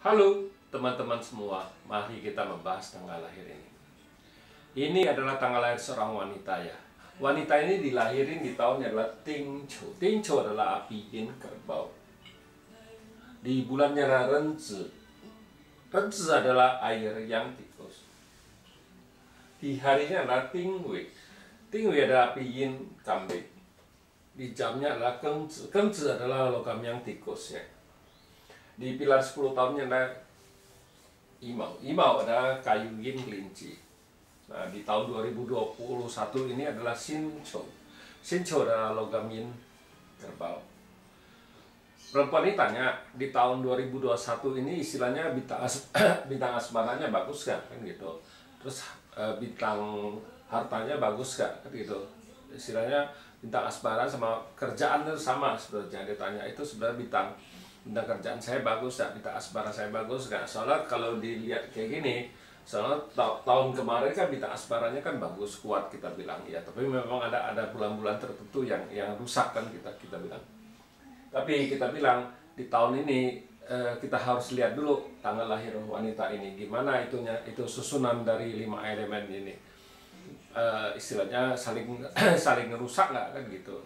Halo teman-teman semua, mari kita membahas tanggal lahir ini. Ini adalah tanggal lahir seorang wanita ya. Wanita ini dilahirin di tahunnya adalah Tingqiu. Tingqiu adalah api yin kerbau. Di bulannya adalah Renzi. Renzi adalah air yang tikus. Di harinya adalah Tingwei. Tingwei adalah api yin kambing. Di jamnya adalah Gengzi. Gengzi adalah logam yang tikus ya. Di pilar 10 tahunnya ada Imau. Imau adalah kayu yin kelinci. Nah, di tahun 2021 ini adalah Xinqiu. Xinqiu adalah logam yin kerbau. Perempuan ini tanya, di tahun 2021 ini istilahnya bintang asmaranya bagus gak? Kan gitu. Terus bintang hartanya bagus gak? Kan gitu. Istilahnya bintang asmara sama kerjaan itu sama sebenarnya. Dia tanya itu sebenarnya bintang kerjaan saya bagus gak, bintang asmara saya bagus gak. Soalnya kalau dilihat kayak gini, soalnya tahun kemarin kan bintang asmaranya kan bagus, kuat kita bilang ya. Tapi memang ada bulan-bulan tertentu yang rusak kan kita bilang. Tapi kita bilang di tahun ini kita harus lihat dulu tanggal lahir wanita ini gimana itu susunan dari 5 elemen ini. Istilahnya saling rusak nggak kan gitu.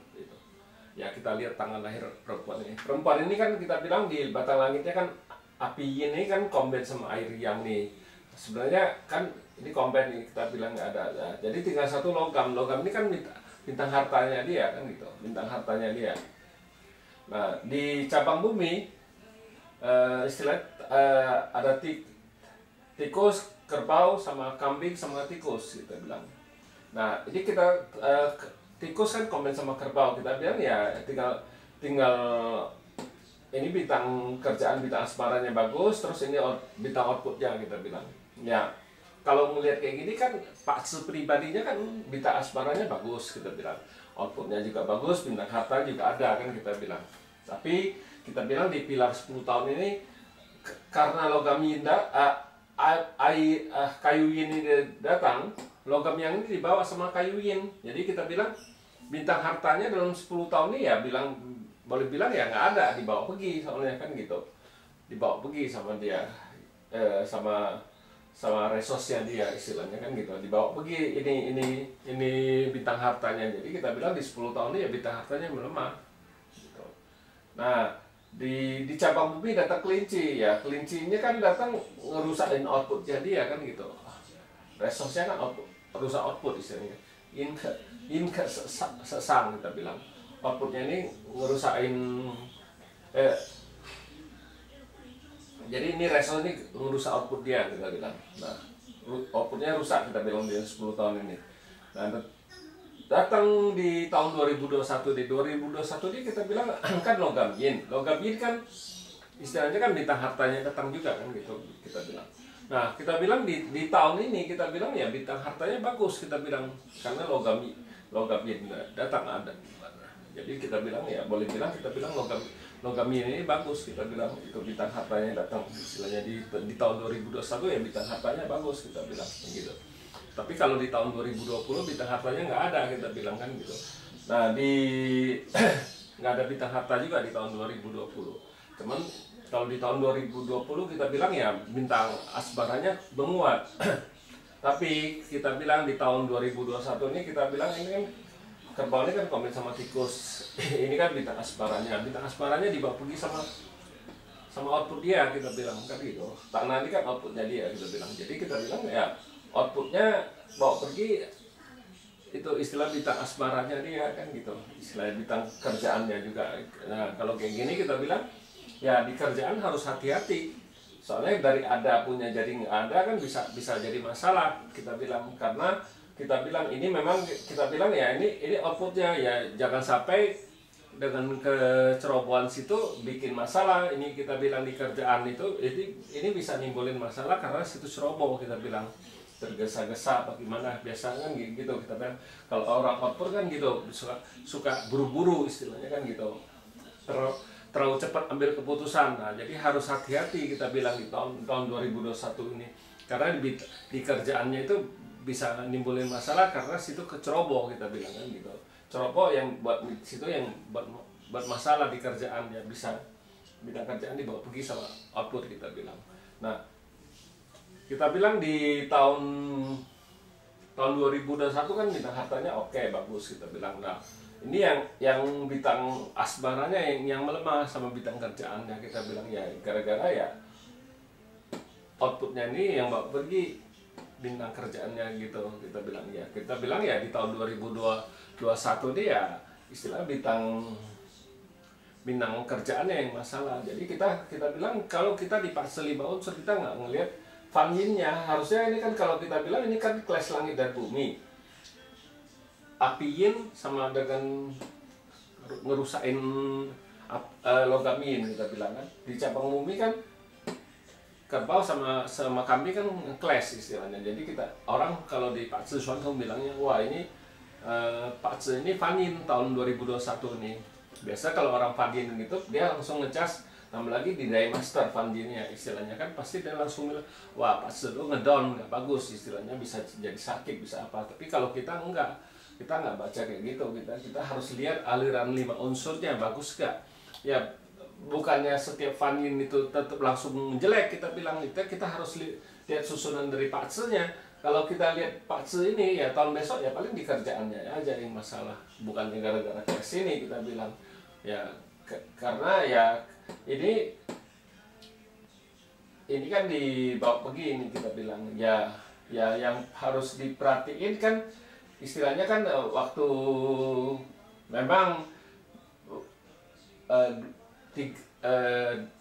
Ya kita lihat tanggal lahir perempuan ini. Perempuan ini kan kita bilang di batang langitnya kan api yin ini kan kombin sama air yang nih. Sebenarnya kan ini kombin nih kita bilang nggak ada. Nah, jadi tinggal satu logam. Logam ini kan bintang hartanya dia kan gitu. Bintang hartanya dia. Nah di cabang bumi istilah ada tikus, kerbau, sama kambing sama tikus kita bilang. Nah ini kita tikus kan komen sama kerbau, kita bilang ya tinggal ini bintang kerjaan, bintang asmaranya bagus, terus ini bintang outputnya kita bilang. Ya kalau melihat kayak gini kan Pak pribadinya kan bintang asmaranya bagus kita bilang, outputnya juga bagus, bintang harta juga ada kan kita bilang. Tapi kita bilang di pilar 10 tahun ini karena logam yin kayu yin ini datang, logam yang ini dibawa sama kayu yin. Jadi kita bilang bintang hartanya dalam 10 tahun ini ya boleh bilang ya nggak ada, dibawa pergi soalnya kan gitu. Dibawa pergi sama dia sama resosnya dia istilahnya kan gitu. Dibawa pergi ini bintang hartanya. Jadi kita bilang di 10 tahun ini ya bintang hartanya melemah. Gitu. Nah, di cabang bumi datang kelinci ya. Kelincinya kan datang ngerusakin outputnya dia kan gitu. Resosnya kan rusak output istilahnya. In sesang kita bilang. Outputnya ini ngerusakin jadi ini resos ini ngerusak output dia kita bilang. Nah, outputnya rusak kita bilang di 10 tahun ini. Nah, datang di tahun 2021 ini kita bilang kan logam yin. Logam yin kan istilahnya kan bintang hartanya datang juga kan gitu kita bilang. Nah, kita bilang di tahun ini kita bilang ya bintang hartanya bagus kita bilang karena logam yin datang ada. Jadi kita bilang ya boleh bilang kita bilang logam yin ini bagus kita bilang itu bintang hartanya datang istilahnya di tahun 2021 ya bintang hartanya bagus kita bilang gitu. Tapi kalau di tahun 2020 bintang hartanya nggak ada kita bilang kan gitu. Nah nggak ada bintang harta juga di tahun 2020. Cuman kalau di tahun 2020 kita bilang ya bintang asmaranya menguat. Tapi kita bilang di tahun 2021 ini kita bilang ini kan kerbau ini kan komen sama tikus. Ini kan bintang asmaranya. Bintang asmaranya dibawa pergi sama output dia kita bilang kan gitu. Tanah ini kan outputnya dia kita bilang. Jadi kita bilang ya outputnya bawa pergi itu istilah bintang asmaranya dia kan gitu, istilah bintang kerjaannya juga. Nah kalau kayak gini kita bilang ya di kerjaan harus hati-hati soalnya dari ada punya jadi nggak ada kan bisa jadi masalah kita bilang. Karena kita bilang ini memang kita bilang ya ini outputnya ya jangan sampai dengan kecerobohan situ bikin masalah. Ini kita bilang di kerjaan itu ini bisa nimbulin masalah karena situ ceroboh kita bilang, tergesa-gesa bagaimana biasanya kan gitu kita bilang. Kalau orang output kan gitu suka buru-buru istilahnya kan gitu, terlalu cepat ambil keputusan. Nah jadi harus hati-hati kita bilang di tahun 2021 ini karena di kerjaannya itu bisa nimbulin masalah karena situ keceroboh kita bilang kan gitu. Ceroboh yang buat situ yang buat masalah di kerjaan ya bisa bidang kerjaan dibawa pergi sama output kita bilang. Nah, kita bilang di tahun 2021 kan bintang hartanya oke, bagus kita bilang. Nah, ini yang bintang asmaranya yang melemah sama bintang kerjaannya, kita bilang ya gara-gara ya outputnya ini yang bawa pergi bintang kerjaannya gitu. Kita bilang ya di tahun 2021 ini ya istilah bintang kerjaannya yang masalah. Jadi kita bilang kalau kita di fase 5 unsur kita nggak ngelihat Fan Yin-nya. Harusnya ini kan kalau kita bilang ini kan clash langit dan bumi. Api Yin sama dengan ngerusain logam Yin, kita bilang kan. Di cabang bumi kan kerbau sama kambing kan clash istilahnya. Jadi kita orang kalau di Pak Zi Xuan Tong bilangnya, wah ini Pak Zi ini Fan Yin tahun 2021 nih. Biasa kalau orang Fan Yin gitu dia langsung ngecas, tambah lagi di Dai Master Fan Yin-nya istilahnya kan, pasti dia langsung bilang, wah Pak Zi lu ngedown nggak bagus istilahnya, bisa jadi sakit bisa apa. Tapi kalau kita nggak baca kayak gitu, kita harus lihat aliran 5 unsurnya bagus gak ya. Bukannya setiap Fan Yin itu tetap langsung jelek, kita bilang kita harus lihat susunan dari Pak Zi-nya. Kalau kita lihat Pak Zi ini ya tahun besok ya paling di kerjaannya aja yang masalah, bukannya gara-gara crash ini, kita bilang ya karena ya ini kan dibawa begini, kita bilang ya yang harus diperhatiin kan istilahnya kan waktu memang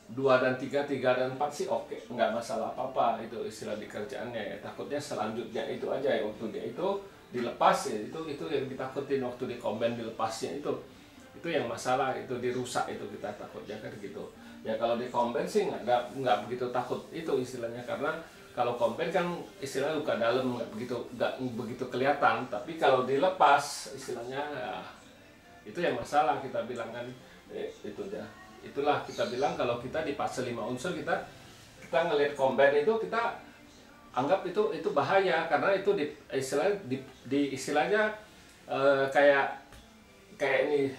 2 dan 3 dan 4 sih oke, nggak masalah apa-apa itu istilah di kerjaannya ya. Takutnya selanjutnya itu aja ya, waktu dia itu dilepas ya, itu yang ditakutin waktu di combine dilepasnya itu yang masalah, itu dirusak itu kita takutnya kan gitu ya. Kalau di combine sih nggak begitu takut itu istilahnya, karena kalau combine kan istilahnya luka dalam nggak begitu kelihatan. Tapi kalau dilepas istilahnya ya, itu yang masalah, kita bilang kan itu aja. Itulah kita bilang kalau kita di fase 5 unsur kita ngelihat combine itu kita anggap itu bahaya, karena itu di istilahnya kayak ini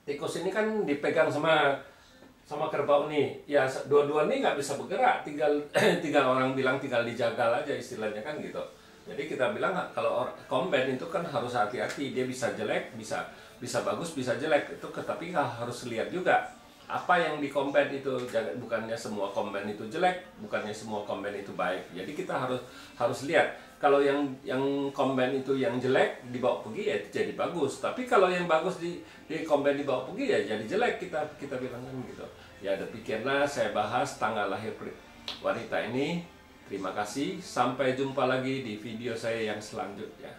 tikus ini kan dipegang sama kerbau nih ya, dua-dua nih nggak bisa bergerak, tinggal orang bilang tinggal dijagal aja istilahnya kan gitu. Jadi kita bilang kalau combine itu kan harus hati-hati, dia bisa jelek, bisa bagus, bisa jelek itu, tapi harus lihat juga apa yang di combine itu. Bukannya semua combine itu jelek, bukannya semua combine itu baik. Jadi kita harus lihat kalau yang combine itu yang jelek dibawa pergi ya jadi bagus, tapi kalau yang bagus di combine dibawa pergi ya jadi jelek, kita bilang kan gitu ya. Demikianlah saya bahas tanggal lahir wanita ini. Terima kasih, sampai jumpa lagi di video saya yang selanjutnya.